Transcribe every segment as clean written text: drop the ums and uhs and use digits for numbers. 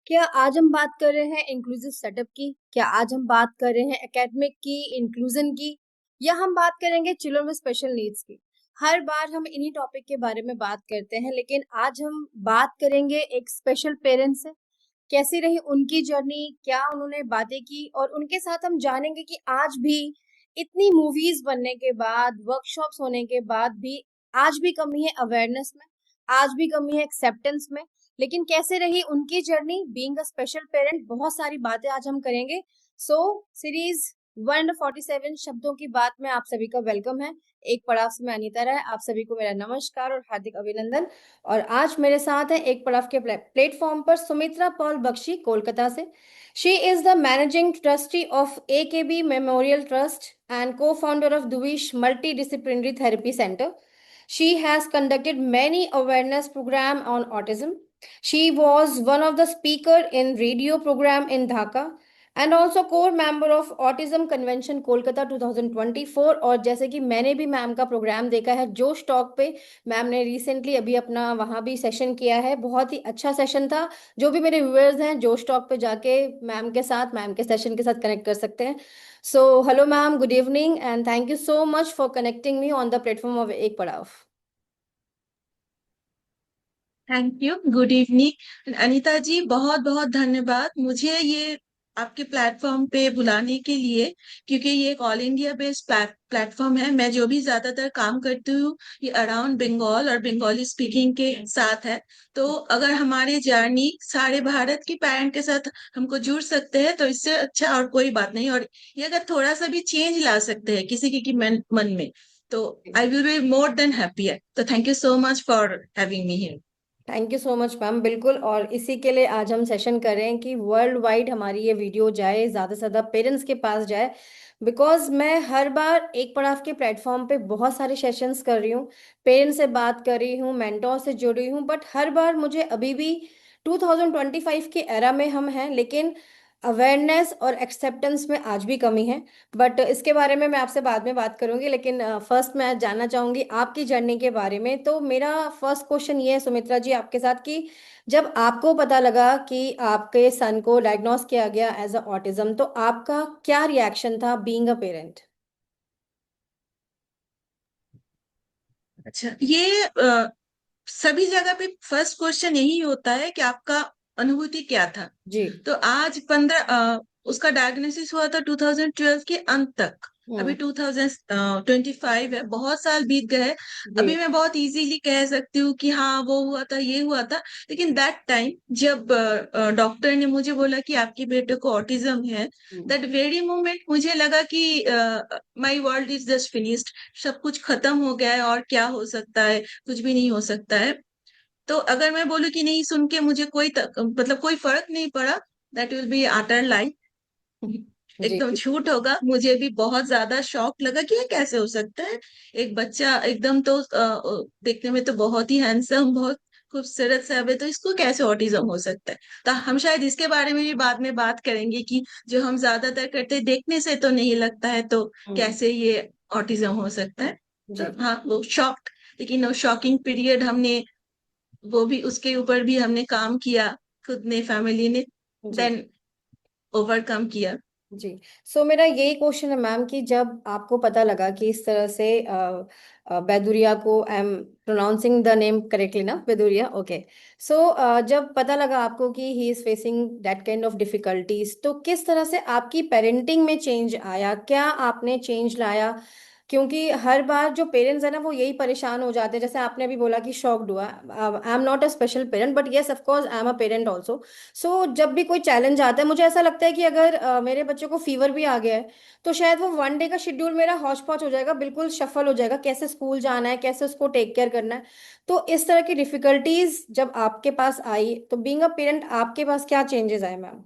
क्या आज हम बात कर रहे हैं इंक्लूसिव सेटअप की? क्या आज हम बात कर रहे हैं एकेडमिक की, इंक्लूजन की, या हम बात करेंगे चिल्ड्रन विद स्पेशल नीड्स की? हर बार हम इन्हीं टॉपिक के बारे में बात करते हैं, लेकिन आज हम बात करेंगे एक स्पेशल पेरेंट्स से। कैसी रही उनकी जर्नी, क्या उन्होंने बातें की, और उनके साथ हम जानेंगे कि आज भी इतनी मूवीज बनने के बाद, वर्कशॉप्स होने के बाद भी आज भी कमी है अवेयरनेस में, आज भी कमी है एक्सेप्टेंस में। लेकिन कैसे रही उनकी journey being a special parent, बहुत सारी बातें आज हम करेंगे। सो सीरीज 147 शब्दों की बात में आप सभी का वेलकम है। एक पड़ाव से मैं अनीता राय, आप सभी को मेरा नमस्कार और हार्दिक अभिनंदन। और आज मेरे साथ है एक पड़ाव के प्लेटफॉर्म पर सुमित्रा पॉल बख्शी, कोलकाता से। She is the managing trustee of AKB memorial trust and co-founder of Duvish Multidisciplinary Therapy Center. She has conducted many awareness programs on autism. She was one of the speaker in radio program in Dhaka and also core member of Autism Convention Kolkata 2024। और जैसे कि मैंने भी ma'am का programme देखा है जोश talk पे, मैम ने रिसेंटली अभी अपना वहाँ भी सेशन किया है, बहुत ही अच्छा सेशन था। जो भी मेरे व्यूअर्स हैं जोश टॉक पे जाके मैम के साथ, मैम के सेशन के साथ कनेक्ट कर सकते हैं। So, hello, ma'am. Good evening, and thank you so much for connecting me on the platform of Ek Padav. Thank you. Good evening Anita ji, बहुत बहुत धन्यवाद मुझे ये आपके प्लेटफॉर्म पे बुलाने के लिए, क्योंकि ये एक ऑल इंडिया बेस्ड प्लेटफॉर्म है। मैं जो भी ज्यादातर काम करती हूँ ये अराउंड बंगाल और बंगाली स्पीकिंग के साथ है। तो अगर हमारे जर्नी सारे भारत के पेरेंट के साथ हमको जुड़ सकते हैं तो इससे अच्छा और कोई बात नहीं। और ये अगर थोड़ा सा भी चेंज ला सकते हैं किसी की मन में, तो I will be more than happy. तो thank you so much for having me here. Thank you so much ma'am. बिल्कुल, और इसी के लिए आज हम सेशन कर रहे हैं कि वर्ल्ड वाइड हमारी ये वीडियो जाए, ज़्यादा से ज़्यादा पेरेंट्स के पास जाए। बिकॉज मैं हर बार एक पड़ाव के प्लेटफॉर्म पे बहुत सारे सेशंस कर रही हूँ, पेरेंट्स से बात कर रही हूँ, मेंटोर से जुड़ रही हूँ, बट हर बार मुझे अभी भी 2025 के एरा में हम हैं, लेकिन अवेयरनेस और एक्सेप्टेंस में आज भी कमी है। बट इसके बारे में मैं आपसे बाद में बात करूंगी, लेकिन फर्स्ट मैं जानना चाहूंगी आपकी जर्नी के बारे में। तो मेरा फर्स्ट क्वेश्चन ये है सुमित्रा जी आपके साथ कि जब आपको पता लगा कि आपके सन को डायग्नोस किया गया एज अ ऑटिज्म, तो आपका क्या रिएक्शन था बीइंग अ पेरेंट? अच्छा, ये सभी जगह पे फर्स्ट क्वेश्चन यही होता है कि आपका अनुभूति क्या था। जी। तो आज उसका डायग्नोसिस हुआ था 2012 के अंत तक। अभी हम्म। 2025 है, बहुत साल बीत गए हैं। जी। अभी मैं बहुत इजीली कह सकती हूँ कि हाँ वो हुआ था, ये हुआ था। लेकिन दैट टाइम जब डॉक्टर ने मुझे बोला कि आपके बेटे को ऑटिज्म है, हम्म। दैट वेरी मोमेंट मुझे लगा कि my world is just finished. सब कुछ खत्म हो गया है और क्या हो सकता है, कुछ भी नहीं हो सकता है। तो अगर मैं बोलूं कि नहीं, सुन के मुझे मतलब कोई फर्क नहीं पड़ा, that will be utter life. जी। एकदम झूठ होगा। मुझे भी बहुत ज्यादा शॉक लगा कि ये कैसे हो सकता है। एक बच्चा एकदम तो देखने में तो बहुत ही हैंडसम, बहुत खूबसूरत सा है, तो इसको कैसे ऑटिज्म हो सकता है। तो हम शायद इसके बारे में भी बाद में बात करेंगे कि जो हम ज्यादातर करते हैं, देखने से तो नहीं लगता है, तो हम्म। कैसे ये ऑटिज्म हो सकता है। जी। तो हाँ, वो शॉक, लेकिन वो शॉकिंग पीरियड हमने, वो भी उसके ऊपर भी हमने काम किया, खुद ने, फैमिली ने, जी। देन ओवरकम किया। जी। सो मेरा यही क्वेश्चन है मैम कि जब आपको पता लगा कि इस तरह से बैदुरिया को, I am pronouncing the name correctly ना, बैदुरिया, ओके। सो जब पता लगा आपको कि he is facing that kind of difficulties, तो किस तरह से आपकी पेरेंटिंग में चेंज आया, क्या आपने चेंज लाया? क्योंकि हर बार जो पेरेंट्स है ना वो यही परेशान हो जाते हैं, जैसे आपने अभी बोला कि शॉक्ड हुआ। I am not a special parent, but yes of course I am a parent also. So जब भी कोई चैलेंज आता है, मुझे ऐसा लगता है कि अगर मेरे बच्चे को फीवर भी आ गया है, तो शायद वो वन डे का शेड्यूल मेरा हौच पौच हो जाएगा, बिल्कुल शफल हो जाएगा, कैसे स्कूल जाना है, कैसे उसको टेक केयर करना है। तो इस तरह की डिफिकल्टीज जब आपके पास आई, तो बीइंग अ पेरेंट आपके पास क्या चेंजेस आए मैम?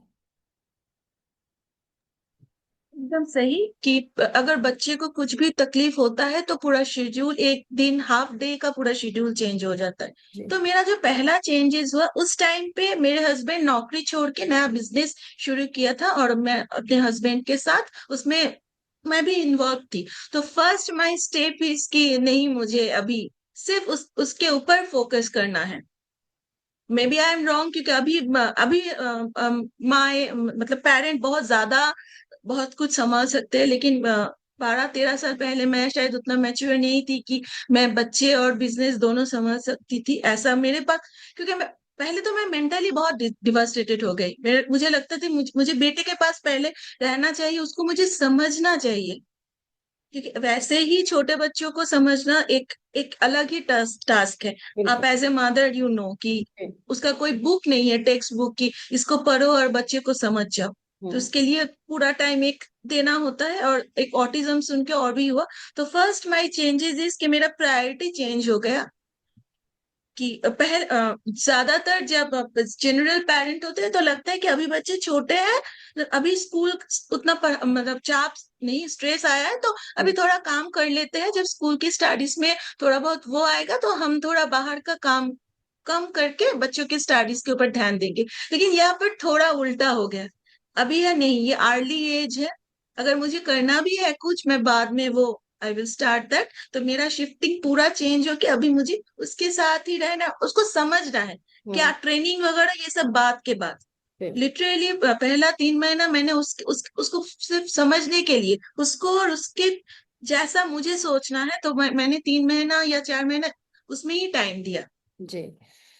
एकदम सही कि अगर बच्चे को कुछ भी तकलीफ होता है तो पूरा शेड्यूल, एक दिन, हाफ डे का पूरा शेड्यूल चेंज हो जाता है। जी। तो मेरा जो पहला चेंजेस हुआ, उस टाइम पे मेरे हस्बैंड नौकरी छोड़ के नया बिजनेस शुरू किया था और मैं अपने हस्बैंड के साथ उसमें मैं भी इन्वॉल्व थी। तो फर्स्ट माई स्टेप इसकी नहीं, मुझे अभी सिर्फ उसके ऊपर फोकस करना है। Maybe I am wrong, क्योंकि अभी माए मतलब पेरेंट बहुत ज्यादा बहुत कुछ समझ सकते हैं, लेकिन 12-13 साल पहले मैं शायद उतना मैच्योर नहीं थी कि मैं बच्चे और बिजनेस दोनों समझ सकती थी ऐसा मेरे पास। क्योंकि पहले तो मैं मेंटली बहुत डिवास्टेटेड हो गई। मुझे लगता था मुझे बेटे के पास पहले रहना चाहिए, उसको मुझे समझना चाहिए, क्योंकि वैसे ही छोटे बच्चों को समझना एक एक अलग ही टास्क है। आप बिल्कुल। एज ए मदर कि उसका कोई बुक नहीं है, टेक्स्ट बुक की इसको पढ़ो और बच्चे को समझ जाओ। तो हम्म। उसके लिए पूरा टाइम एक देना होता है, और एक ऑटिज्म सुन के और भी हुआ। तो फर्स्ट माई चेंजेस इज कि मेरा प्रायोरिटी चेंज हो गया। कि ज्यादातर जब जनरल पेरेंट होते हैं तो लगता है कि अभी बच्चे छोटे हैं, अभी स्कूल उतना मतलब चाप नहीं, स्ट्रेस आया है तो अभी हम्म। थोड़ा काम कर लेते हैं, जब स्कूल की स्टडीज में थोड़ा बहुत वो आएगा तो हम थोड़ा बाहर का काम कम करके बच्चों की स्टडीज के ऊपर ध्यान देंगे। लेकिन यहाँ पर थोड़ा उल्टा हो गया। अभी है नहीं, ये अर्ली एज है, अगर मुझे करना भी है कुछ मैं बाद में वो आई विल स्टार्ट दैट। तो मेरा शिफ्टिंग पूरा चेंज हो के अभी मुझे उसके साथ ही रहना, उसको समझना है। क्या हम्म। ट्रेनिंग वगैरह ये सब बात के बाद, फिर। लिटरली पहला 3 महीना मैंने उसको सिर्फ समझने के लिए, उसको और उसके जैसा मुझे सोचना है, तो मैंने 3 महीना या 4 महीना उसमें ही टाइम दिया। जी।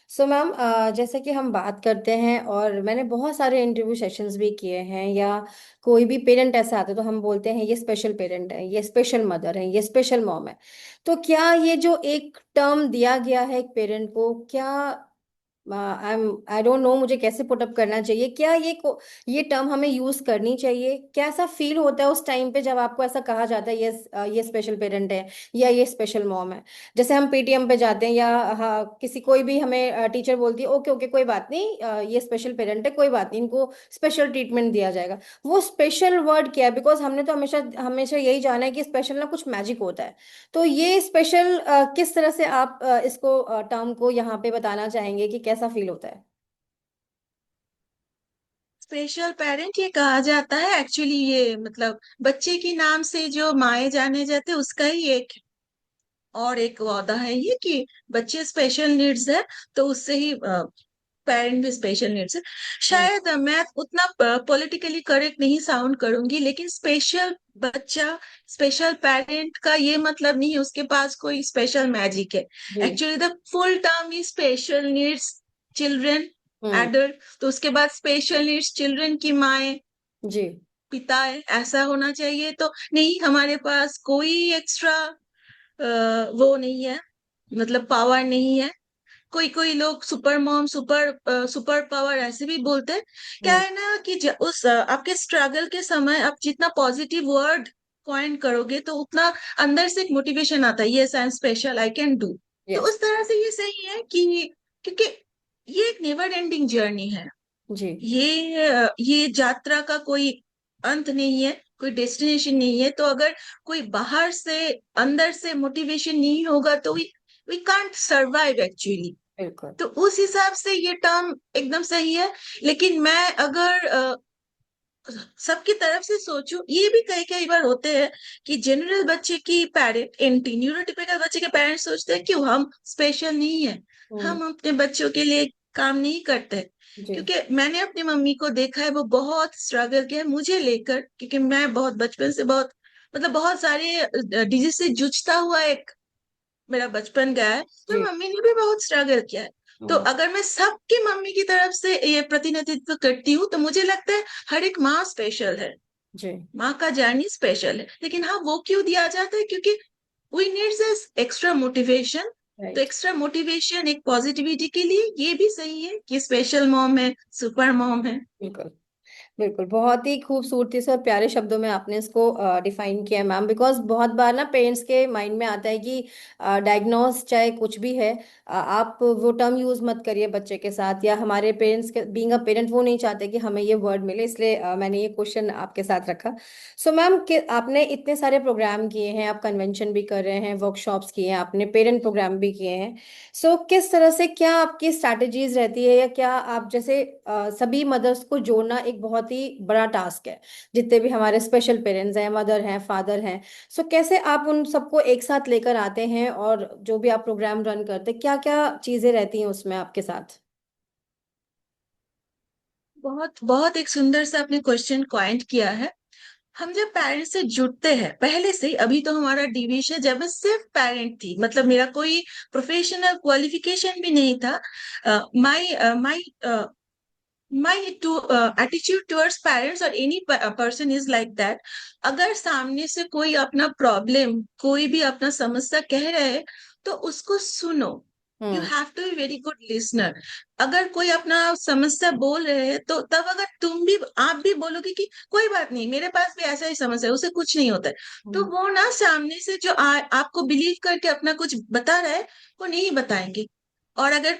सो मैम, जैसे कि हम बात करते हैं और मैंने बहुत सारे इंटरव्यू सेशंस भी किए हैं, या कोई भी पेरेंट ऐसा आता है तो हम बोलते हैं ये स्पेशल पेरेंट है, ये स्पेशल मदर है, ये स्पेशल मॉम है। तो क्या ये जो एक टर्म दिया गया है एक पेरेंट को, क्या आई डोंट नो मुझे कैसे पुट अप करना चाहिए, क्या ये टर्म हमें यूज करनी चाहिए? कैसा फील होता है उस टाइम पे जब आपको ऐसा कहा जाता है ये स्पेशल पेरेंट है या ये स्पेशल मॉम है? जैसे हम पेटीएम पे जाते हैं या हाँ, किसी कोई भी हमें टीचर बोलती है ओके ओके कोई बात नहीं, ये स्पेशल पेरेंट है, कोई बात नहीं, इनको स्पेशल ट्रीटमेंट दिया जाएगा। वो स्पेशल वर्ड क्या है? बिकॉज हमने तो हमेशा हमेशा यही जाना है कि स्पेशल ना कुछ मैजिक होता है। तो ये स्पेशल किस तरह से आप इसको टर्म को यहाँ पे बताना चाहेंगे कि कैसा फील होता है? स्पेशल पेरेंट ये कहा जाता है एक्चुअली, ये मतलब बच्चे के नाम से जो माए जाने जाते हैं उसका ही एक और एक वादा है ये, कि बच्चे स्पेशल नीड्स है तो उससे ही पेरेंट भी स्पेशल नीड्स है। हम्म। शायद मैं उतना पॉलिटिकली करेक्ट नहीं साउंड करूंगी, लेकिन स्पेशल बच्चा स्पेशल पेरेंट का ये मतलब नहीं है उसके पास कोई स्पेशल मैजिक है। जी। Actually the full term is special needs children hmm. Adult. तो उसके बाद स्पेशल नीड्स चिल्ड्रन की माए जी। पिता है, ऐसा होना चाहिए। तो नहीं, हमारे पास कोई एक्स्ट्रा वो नहीं है, मतलब पावर नहीं है। कोई कोई लोग सुपर मॉम सुपर पावर ऐसे भी बोलते हैं। क्या हम्म। है ना कि आपके स्ट्रगल के समय आप जितना पॉजिटिव वर्ड कॉइन करोगे तो उतना अंदर से एक मोटिवेशन आता है, yes I am special I can do. तो यस। उस तरह से ये सही है कि क्योंकि ये एक नेवर एंडिंग जर्नी है। जी। ये यात्रा का कोई अंत नहीं है, कोई डेस्टिनेशन नहीं है। तो अगर कोई बाहर से अंदर से मोटिवेशन नहीं होगा तो वी कांट सर्वाइव एक्चुअली। बिल्कुल। तो उस हिसाब से ये टर्म एकदम सही है। लेकिन मैं अगर सबकी तरफ से सोचूं, ये भी कई कई बार होते हैं कि जनरल बच्चे की पेरेंट एंटी न्यूरोटिपिकल बच्चे के पेरेंट्स सोचते हैं कि हम स्पेशल नहीं है, हम्म। हम अपने बच्चों के लिए काम नहीं करते। जी। क्योंकि मैंने अपनी मम्मी को देखा है, वो बहुत स्ट्रगल किया है मुझे लेकर, क्योंकि मैं बहुत बचपन से बहुत मतलब बहुत सारे डिजीज से जूझता हुआ एक मेरा बचपन गया है। तो जी। मम्मी ने भी बहुत स्ट्रगल किया है। तो हम्म। अगर मैं सबकी मम्मी की तरफ से ये प्रतिनिधित्व करती हूँ तो मुझे लगता है हर एक माँ स्पेशल है, जी। माँ का जर्नी स्पेशल है। लेकिन हाँ, वो क्यों दिया जाता है? क्योंकि वी नीड्स एक्स्ट्रा मोटिवेशन। तो राइट। एक्स्ट्रा मोटिवेशन एक पॉजिटिविटी के लिए ये भी सही है कि स्पेशल मॉम है, सुपर मॉम है। बिल्कुल। बिल्कुल, बहुत ही खूबसूरती से और प्यारे शब्दों में आपने इसको डिफाइन किया है मैम। बिकॉज बहुत बार ना पेरेंट्स के माइंड में आता है कि डायग्नोस चाहे कुछ भी है, आप वो टर्म यूज मत करिए बच्चे के साथ, या हमारे पेरेंट्स के बीइंग अ पेरेंट वो नहीं चाहते कि हमें ये वर्ड मिले, इसलिए मैंने ये क्वेश्चन आपके साथ रखा। सो मैम, आपने इतने सारे प्रोग्राम किए हैं, आप कन्वेंशन भी कर रहे हैं, वर्कशॉप्स किए हैं आपने, पेरेंट प्रोग्राम भी किए हैं। सो किस तरह से, क्या आपकी स्ट्रैटेजीज रहती है, या क्या आप जैसे सभी मदर्स को जोड़ना एक बहुत ही बड़ा टास्क है, जितने भी हमारे स्पेशल पेरेंट्स हैं, मदर हैं, फादर हैं। सो कैसे आप उन सबको एक साथ लेकर आते हैं, और जो भी आप प्रोग्राम रन करते हैं क्या क्या चीजें रहती हैं उसमें आपके साथ? बहुत बहुत एक सुंदर सा आपने क्वेश्चन पॉइंट किया है। हम जब पेरेंट्स से जुड़ते हैं पहले से ही, अभी तो हमारा डिवीजन, जब मैं सिर्फ पेरेंट थी, मतलब मेरा कोई प्रोफेशनल क्वालिफिकेशन भी नहीं था, माई माई टू एटीट्यूड टुवर्ड्स पेरेंट्स और any person is like that. अगर सामने से कोई अपना प्रॉब्लम, कोई भी अपना समस्या कह रहे हैं, तो उसको सुनो। You hmm. Have to be very good listener. अगर कोई अपना समस्या बोल रहे हैं, तो तब अगर आप भी बोलोगे कि कोई बात नहीं, मेरे पास भी ऐसा ही समस्या है, उसे कुछ नहीं होता है, तो हम्म। वो ना सामने से जो आपको बिलीव करके अपना कुछ बता रहा है, वो नहीं बताएंगे। और अगर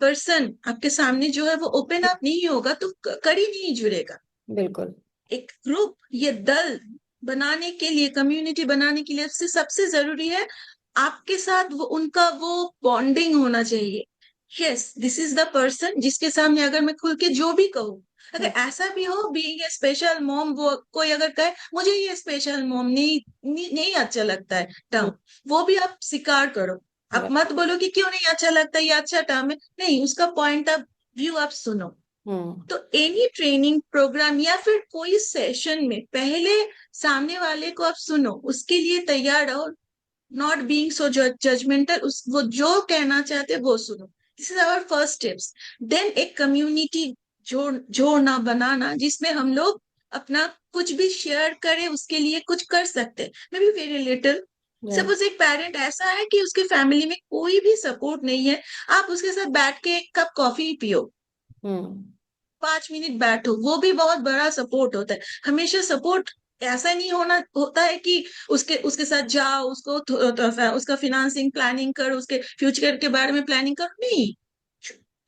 पर्सन आपके सामने जो है वो ओपन अप नहीं होगा, तो कड़ी नहीं जुड़ेगा। बिल्कुल। एक ग्रुप, ये दल बनाने के लिए, कम्युनिटी बनाने के लिए सबसे जरूरी है आपके साथ वो उनका वो बॉन्डिंग होना चाहिए। Yes, this is the person जिसके सामने अगर मैं खुल के जो भी कहूँ, अगर हम्म। ऐसा भी हो बीइंग ए स्पेशल मॉम, वो कोई अगर कहे मुझे ये स्पेशल मॉम नहीं अच्छा लगता है हम्म। टर्म, वो भी आप स्वीकार करो। आप right। मत बोलो कि क्यों नहीं अच्छा लगता, ये अच्छा टर्म है, नहीं, उसका पॉइंट ऑफ व्यू आप सुनो। हम्म। तो एनी ट्रेनिंग प्रोग्राम या फिर कोई सेशन में पहले सामने वाले को आप सुनो, उसके लिए तैयार रहो। नॉट बीइंग सो जजमेंटल, उस वो जो कहना चाहते हैं वो सुनो। This is our first steps. Then एक कम्युनिटी जोड़ना, बनाना, जिसमें हम लोग अपना कुछ भी शेयर करें, उसके लिए कुछ कर सकते हैं, may be very little. right। Suppose एक पेरेंट ऐसा है कि उसके फैमिली में कोई भी सपोर्ट नहीं है, आप उसके साथ बैठ के एक कप कॉफी पियो, हम्म। 5 मिनट बैठो, वो भी बहुत बड़ा सपोर्ट होता है। हमेशा सपोर्ट ऐसा नहीं होना होता है कि उसके उसके साथ जाओ, उसका फिनेंसिंग प्लानिंग करो, उसके फ्यूचर के बारे में प्लानिंग करो, नहीं।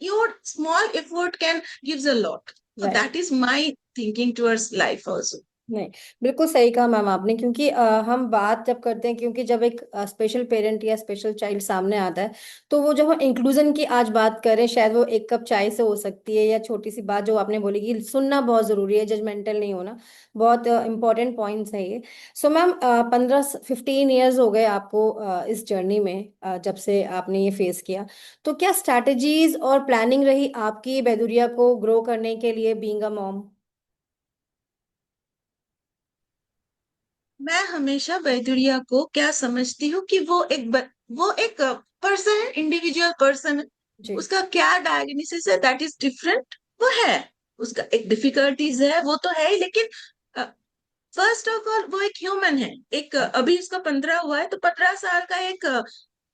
Your small effort can gives a lot. So right। That is my thinking towards life also. नहीं, बिल्कुल सही कहा मैम आपने, क्योंकि हम बात जब करते हैं, क्योंकि जब एक स्पेशल पेरेंट या स्पेशल चाइल्ड सामने आता है, तो वो जब हम इंक्लूजन की आज बात करें, शायद वो एक कप चाय से हो सकती है, या छोटी सी बात जो आपने बोली कि सुनना बहुत जरूरी है, जजमेंटल नहीं होना, बहुत इंपॉर्टेंट पॉइंट्स है ये। सो मैम, 15-15 ईयर्स हो गए आपको इस जर्नी में, जब से आपने ये फेस किया, तो क्या स्ट्रैटेजीज और प्लानिंग रही आपकी बेदुरिया को ग्रो करने के लिए, बीइंग अ मॉम? मैं हमेशा बैदुरिया को क्या समझती हूँ कि वो एक पर्सन है, इंडिविजुअल पर्सन है। जी। उसका क्या डायग्नोसिस है, दैट इज डिफरेंट। वो है, उसका एक डिफिकल्टीज है, वो तो है ही, लेकिन फर्स्ट ऑफ ऑल वो एक ह्यूमन है। एक अभी उसका 15 हुआ है, तो 15 साल का एक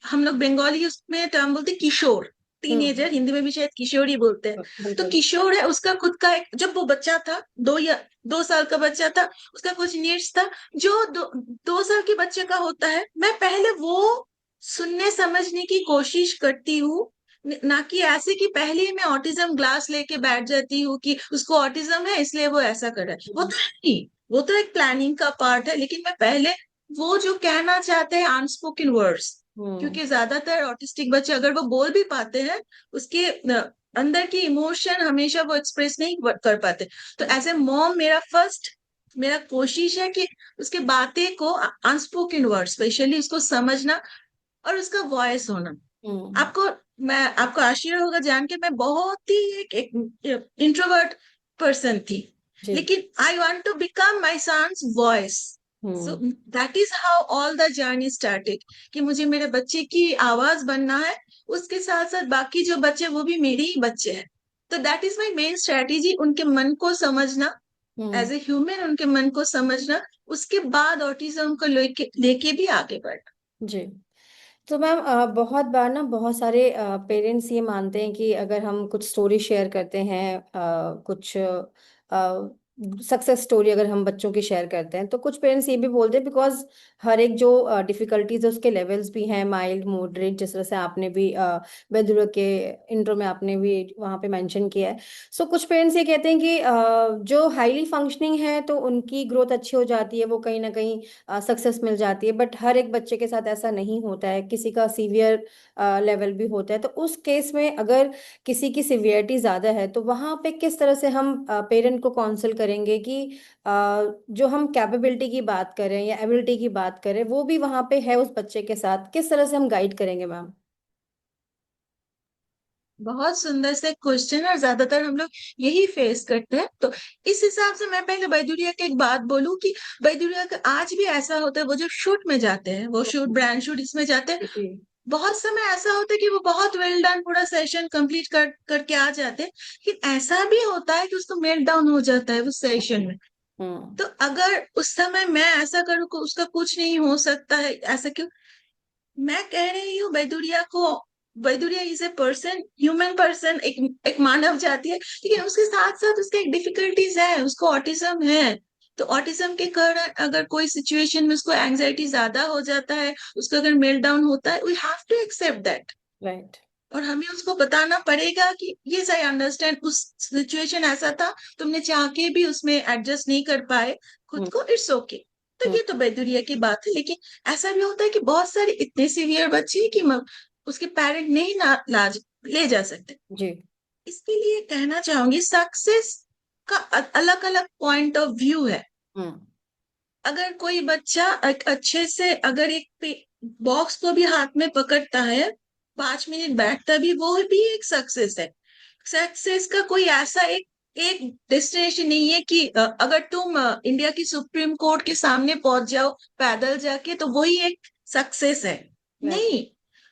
हम लोग बंगाली उसमें टर्म बोलते हैं किशोर, हम्म। टीनेजर, हिंदी में भी शायद किशोर ही बोलते हैं। तो बिल्कुल। किशोर है, उसका खुद का एक, जब वो बच्चा था, 2 साल का बच्चा था, उसका कुछ नीड्स था जो 2 साल के बच्चे का होता है। मैं पहले वो सुनने समझने की कोशिश करती हूँ, ना कि ऐसे कि पहले ही मैं ऑटिज्म ग्लास लेके बैठ जाती हूँ कि उसको ऑटिज्म है इसलिए वो ऐसा कर रहा है, वो तो नहीं। वो तो एक प्लानिंग का पार्ट है, लेकिन मैं पहले वो जो कहना चाहते हैं अनस्पोकन वर्ड्स, हम्म। क्योंकि ज्यादातर ऑटिस्टिक बच्चे अगर वो बोल भी पाते हैं, उसके अंदर की इमोशन हमेशा वो एक्सप्रेस नहीं कर पाते। तो एज ए मॉम मेरा कोशिश है कि उसके बातें को, अनस्पोकन वर्ड स्पेशली, उसको समझना और उसका वॉइस होना। हम्म। आपको आपको आश्चर्य होगा जान के, मैं बहुत ही एक इंट्रोवर्ट पर्सन थी, जी। लेकिन I want to become my son's voice. So hmm. That is how all the journey started, कि मुझे मेरे बच्चे की आवाज बनना है, उसके साथ साथ बाकी जो बच्चे वो भी मेरे ही बच्चे हैं। तो that is my main strategy, उनके मन को समझना, हम्म। एज ए ह्यूमन उनके मन को समझना, उसके बाद ऑटिज्म को लेके भी आगे बढ़ना। जी। तो मैम, बहुत बार ना बहुत सारे पेरेंट्स ये मानते हैं कि अगर हम कुछ स्टोरी शेयर करते हैं, कुछ सक्सेस स्टोरी अगर हम बच्चों की शेयर करते हैं, तो कुछ पेरेंट्स ये भी बोलते हैं, बिकॉज हर एक जो डिफिकल्टीज है उसके लेवल्स भी हैं, माइल्ड, मॉडरेट, जिस तरह से आपने भी बेदुरा के इंट्रो में आपने भी वहाँ पे मेंशन किया है। सो कुछ पेरेंट्स ये कहते हैं कि जो हाईली फंक्शनिंग है तो उनकी ग्रोथ अच्छी हो जाती है, वो कहीं ना कहीं सक्सेस मिल जाती है, बट हर एक बच्चे के साथ ऐसा नहीं होता है, किसी का सीवियर लेवल भी होता है। तो उस केस में अगर किसी की सिवियरिटी ज़्यादा है, तो वहाँ पे किस तरह से हम पेरेंट को काउंसल करेंगे कि जो हम कैपेबिलिटी की बात करें या एबिलिटी की बात करें, वो भी वहाँ पे है उस बच्चे के साथ, किस तरह से हम गाइड करेंगे मैम? बहुत सुंदर से क्वेश्चन, और ज्यादातर हम लोग यही फेस करते हैं। तो इस हिसाब से मैं पहले बैदुरिया की एक बात बोलूं कि बैदुरिया का आज भी ऐसा होता है, वो जो शूट में जाते हैं, वो शूट ब्रांड शूट इसमें जाते हैं, जी। बहुत समय ऐसा होता है कि वो बहुत वेल डन पूरा सेशन कंप्लीट करके आ जाते हैं, लेकिन ऐसा भी होता है कि उसको मेल्ट डाउन हो जाता है उस सेशन में। हम्म। तो अगर उस समय मैं ऐसा करूँ कि उसका कुछ नहीं हो सकता है, ऐसा क्यों? मैं कह रही हूँ बैदुरिया को, Baiduria is a person, human person, एक मानव जाति है, लेकिन उसके साथ साथ उसके एक डिफिकल्टीज है, उसको ऑटिज्म है। तो ऑटिज्म के कारण अगर कोई सिचुएशन में उसको एंजाइटी ज्यादा हो जाता है, उसको अगर मेल्ट डाउन होता है, we have to accept that. Right. और हमें उसको बताना पड़ेगा कि ये आई अंडरस्टैंड, उस सिचुएशन ऐसा था, तुमने चाह के भी उसमें एडजस्ट नहीं कर पाए खुद हम्म। को, इट्स ओके। तो हम्म। ये तो बेदुरिया की बात है, लेकिन ऐसा भी होता है कि बहुत सारे इतने सीवियर बच्चे हैं कि उसके पेरेंट नहीं लाज ले जा सकते। जी। इसके लिए कहना चाहूंगी, सक्सेस का अलग अलग पॉइंट ऑफ व्यू है। हम्म। अगर कोई बच्चा अच्छे से अगर एक बॉक्स को भी हाथ में पकड़ता है, 5 मिनट बैठता भी, वो भी एक सक्सेस है। सक्सेस का कोई ऐसा एक एक डेस्टिनेशन नहीं है कि अगर तुम इंडिया की सुप्रीम कोर्ट के सामने पहुंच जाओ पैदल जाके तो वही एक सक्सेस है। राइट। नहीं,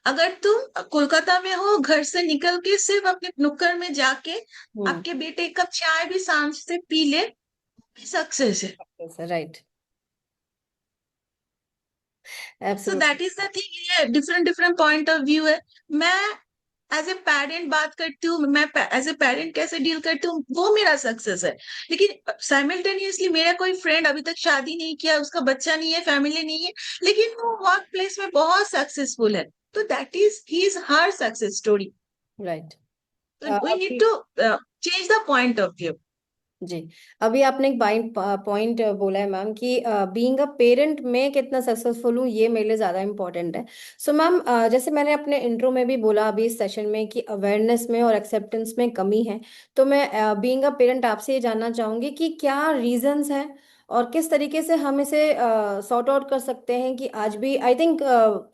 अगर तुम कोलकाता में हो, घर से निकल के सिर्फ अपने नुक्कड़ में जाके हम्म। आपके बेटे एक कप चाय भी सांझ से पी ले, सक्सेस है। Right. So that absolutely. Is the thing, ये different different point of view है। मैं एज ए पेरेंट बात करती हूँ, मैं एज ए पेरेंट कैसे डील करती हूँ, वो मेरा सक्सेस है। लेकिन साइमल्टेनियसली मेरा कोई फ्रेंड अभी तक शादी नहीं किया, उसका बच्चा नहीं है, फैमिली नहीं है, लेकिन वो वर्क प्लेस में बहुत सक्सेसफुल है, तो that is he is her success story. Right. तो वी नीड अभी to change the point of view. जी, अभी आपने एक पॉइंट बोला है मैम कि बीइंग अ पेरेंट मैं कितना सक्सेसफुल हूँ, ये मेरे लिए ज़्यादा इम्पोर्टेंट है। सो मैम, जैसे मैंने अपने इंट्रो में भी बोला अभी इस सेशन में कि अवेयरनेस में और एक्सेप्टेंस में कमी है। तो मैं बीइंग अ पेरेंट आपसे ये जानना चाहूँगी कि क्या रीजंस हैं और किस तरीके से हम इसे सॉर्ट आउट कर सकते हैं कि आज भी आई थिंक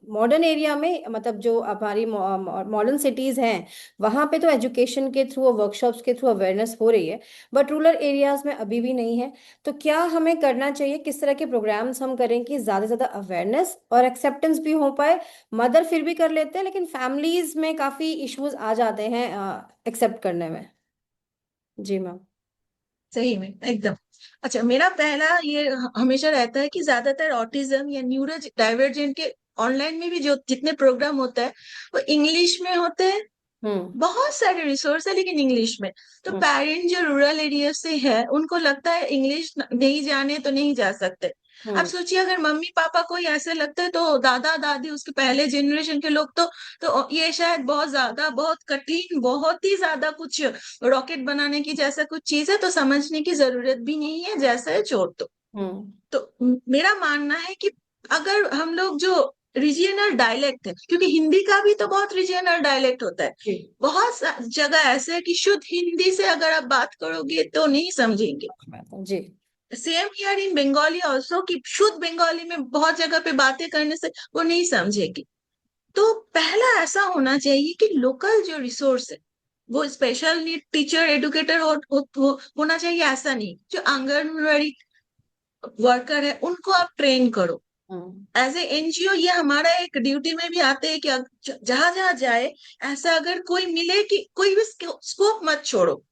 मॉडर्न एरिया में, मतलब जो हमारी मॉडर्न सिटीज़ हैं, वहाँ पे तो एजुकेशन के थ्रू और वर्कशॉप्स के थ्रू अवेयरनेस हो रही है, बट रूरल एरियाज में अभी भी नहीं है। तो क्या हमें करना चाहिए, किस तरह के प्रोग्राम्स हम करें कि ज़्यादा से ज़्यादा अवेयरनेस और एक्सेप्टेंस भी हो पाए? मदर फिर भी कर लेते हैं, लेकिन फैमिलीज में काफ़ी इश्यूज आ जाते हैं एक्सेप्ट करने में। जी मैम। सही में एकदम। अच्छा, मेरा पहला ये हमेशा रहता है कि ज्यादातर ऑटिज्म या न्यूरो डाइवर्जेंट के ऑनलाइन में भी जो जितने प्रोग्राम होता है वो इंग्लिश में होते हैं। हम्म। बहुत सारे रिसोर्स है लेकिन इंग्लिश में। तो हम्म। पेरेंट जो रूरल एरिया से है उनको लगता है इंग्लिश नहीं जाने तो नहीं जा सकते। अब हम्म। सोचिए अगर मम्मी पापा को ही ऐसे लगता है, तो दादा दादी उसके पहले जनरेशन के लोग तो ये शायद बहुत ज्यादा, बहुत कठिन, बहुत ही ज्यादा कुछ रॉकेट बनाने की जैसा कुछ चीज है, तो समझने की जरूरत भी नहीं है, जैसा है छोड़ दो। हम्म। तो मेरा मानना है कि अगर हम लोग जो रीजनल डायलेक्ट है, क्योंकि हिंदी का भी तो बहुत रीजनल डायलेक्ट होता है, जी। बहुत जगह ऐसे है कि शुद्ध हिंदी से अगर आप बात करोगे तो नहीं समझेंगे। जी। Same here in Bengali also, कि शुद्ध बंगाली में बहुत जगह पे बातें करने से वो नहीं समझेगी। तो पहला ऐसा होना चाहिए कि लोकल जो रिसोर्स है, वो स्पेशल नीड टीचर एडुकेटर होना चाहिए, ऐसा नहीं, जो आंगनवाड़ी वर्कर है उनको आप ट्रेन करो। हम्म। एज ए एनजीओ ये हमारा एक ड्यूटी में भी आते हैं कि जहां जहां जाए, ऐसा अगर कोई मिले कि कोई भी स्कोप मत छोड़ो।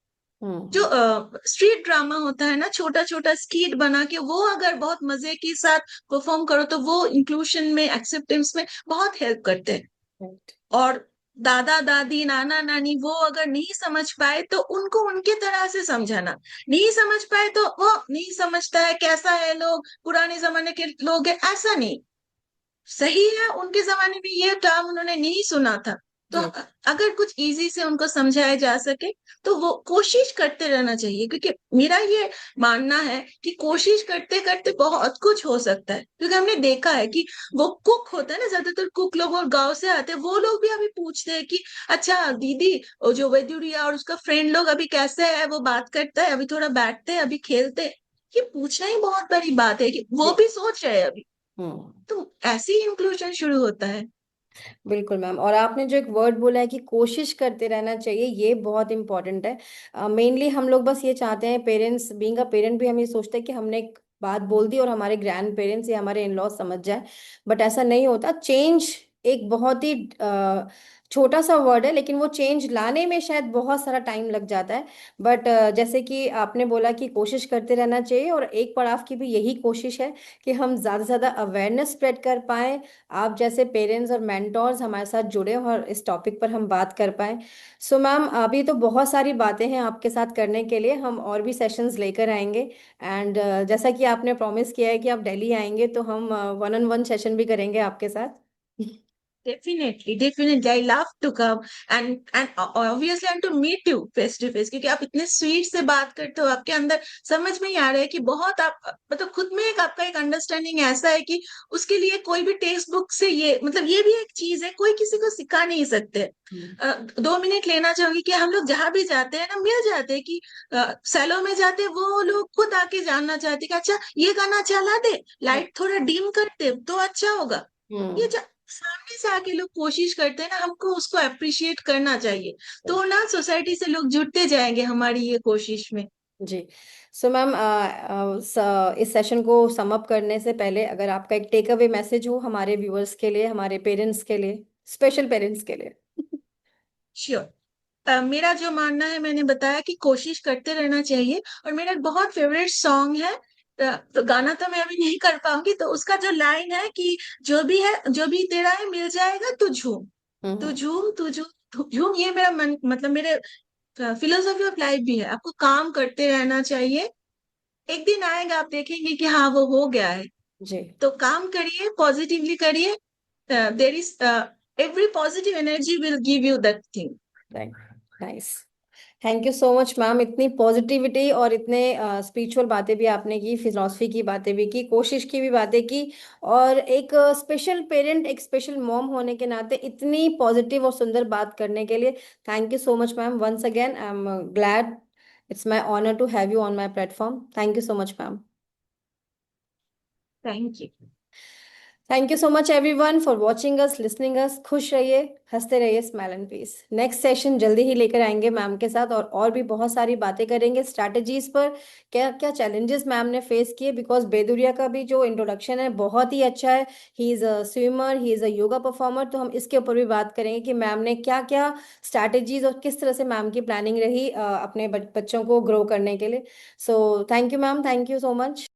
जो हम्म। स्ट्रीट ड्रामा होता है ना, छोटा छोटा स्कीट बना के, वो अगर बहुत मजे के साथ परफॉर्म करो तो वो इंक्लूशन में, एक्सेप्टेंस में बहुत हेल्प करते हैं। राइट। और दादा दादी नाना नानी वो अगर नहीं समझ पाए तो उनको उनके तरह से समझाना। नहीं समझ पाए तो वो नहीं समझता है, कैसा है, लोग पुराने जमाने के लोग हैं, ऐसा नहीं। सही है, उनके जमाने में ये टर्म उन्होंने नहीं सुना था। तो जी। अगर कुछ इजी से उनको समझाया जा सके तो वो कोशिश करते रहना चाहिए, क्योंकि मेरा ये मानना है कि कोशिश करते करते बहुत कुछ हो सकता है। क्योंकि हमने देखा है कि वो कुक होता है ना, ज्यादातर कुक लोग और गांव से आते हैं, वो लोग भी अभी पूछते हैं कि अच्छा दीदी, वो जो वैद्युरिया और उसका फ्रेंड लोग अभी कैसे है, वो बात करता है, अभी थोड़ा बैठते हैं, अभी खेलते हैं। ये पूछना ही बहुत बड़ी बात है कि वो जी। भी सोच रहे हैं अभी। हम्म। तो ऐसे ही इंक्लूजन शुरू होता है। बिल्कुल मैम, और आपने जो एक वर्ड बोला है कि कोशिश करते रहना चाहिए, ये बहुत इंपॉर्टेंट है। मेनली हम लोग बस ये चाहते हैं, पेरेंट्स बीइंग अ पेरेंट भी हम ये सोचते हैं कि हमने एक बात बोल दी और हमारे ग्रैंड पेरेंट्स या हमारे इन लॉज समझ जाए, बट ऐसा नहीं होता। चेंज एक बहुत ही छोटा सा वर्ड है, लेकिन वो चेंज लाने में शायद बहुत सारा टाइम लग जाता है। बट जैसे कि आपने बोला कि कोशिश करते रहना चाहिए, और एक पड़ाव की भी यही कोशिश है कि हम ज़्यादा से ज़्यादा अवेयरनेस स्प्रेड कर पाएँ, आप जैसे पेरेंट्स और मेंटोर्स हमारे साथ जुड़े और इस टॉपिक पर हम बात कर पाएं। सो मैम, अभी तो बहुत सारी बातें हैं आपके साथ करने के लिए, हम और भी सेशंस लेकर आएंगे। एंड जैसा कि आपने प्रॉमिस किया है कि आप दिल्ली आएंगे, तो हम वन ऑन वन सेशन भी करेंगे आपके साथ। Definitely definitely I love to come and obviously and to meet you face to face, क्योंकि आप इतने स्वीट से बात करते हो, आपके अंदर समझ में ही आ रहा है कि बहुत आप मतलब खुद में एक आपका एक अंडरस्टैंडिंग ऐसा है कि उसके लिए कोई भी टेक्स्ट बुक से ये मतलब ये भी एक चीज है, कोई किसी को सिखा नहीं सकते। 2 मिनट लेना चाहूंगी कि हम लोग जहां भी जाते हैं ना, मिल जाते हैं कि सैलो में जाते हैं, वो लोग खुद आके जानना चाहते हैं कि अच्छा ये गाना चला दे, लाइट थोड़ा डिम कर दे तो अच्छा होगा। ये हम्म। सामने से आके लोग कोशिश करते हैं ना, हमको उसको अप्रिशिएट करना चाहिए। तो ना सोसाइटी से लोग जुड़ते जाएंगे हमारी ये कोशिश में। जी। सो मैम, इस सेशन को सम अप करने से पहले अगर आपका एक टेक अवे मैसेज हो हमारे व्यूअर्स के लिए, हमारे पेरेंट्स के लिए, स्पेशल पेरेंट्स के लिए। श्योर। मेरा जो मानना है, मैंने बताया कि कोशिश करते रहना चाहिए। और मेरा एक बहुत फेवरेट सॉन्ग है, तो गाना तो मैं अभी नहीं कर पाऊंगी, तो उसका जो लाइन है कि जो भी है, जो भी तेरा है मिल जाएगा, तू झूम, तू हम्म। झूम, तू झूम, तू झूम। ये मेरा मन मतलब मेरे फिलोसॉफी ऑफ लाइफ भी है। आपको काम करते रहना चाहिए, एक दिन आएगा आप देखेंगे कि हाँ वो हो गया है। जी। तो काम करिए, पॉजिटिवली करिए। There is every positive energy will give you that thing. Right. Nice. Thank you so much ma'am, इतनी पॉजिटिविटी और इतने स्पिरिचुअल बातें भी आपने की, फिलॉसफी की बातें भी की, कोशिश की भी बातें की, और एक स्पेशल पेरेंट, एक स्पेशल मॉम होने के नाते इतनी पॉजिटिव और सुंदर बात करने के लिए thank you so much ma'am. Once again I am glad, it's my honour to have you on my platform. Thank you so much ma'am. Thank you. Thank you so much everyone for watching us, listening us. खुश रहिए, हंसते रहिए, smile and peace. Next session जल्दी ही लेकर आएंगे ma'am के साथ, और भी बहुत सारी बातें करेंगे स्ट्रैटेजीज पर, क्या क्या चैलेंजेस मैम ने फेस किए, बिकॉज बेदुरिया का भी जो इंट्रोडक्शन है बहुत ही अच्छा है। He is a swimmer, he is a yoga performer, तो हम इसके ऊपर भी बात करेंगे कि मैम ने क्या क्या स्ट्रैटेजीज और किस तरह से मैम की प्लानिंग रही अपने बच्चों को ग्रो करने के लिए। So thank you ma'am, thank you so much.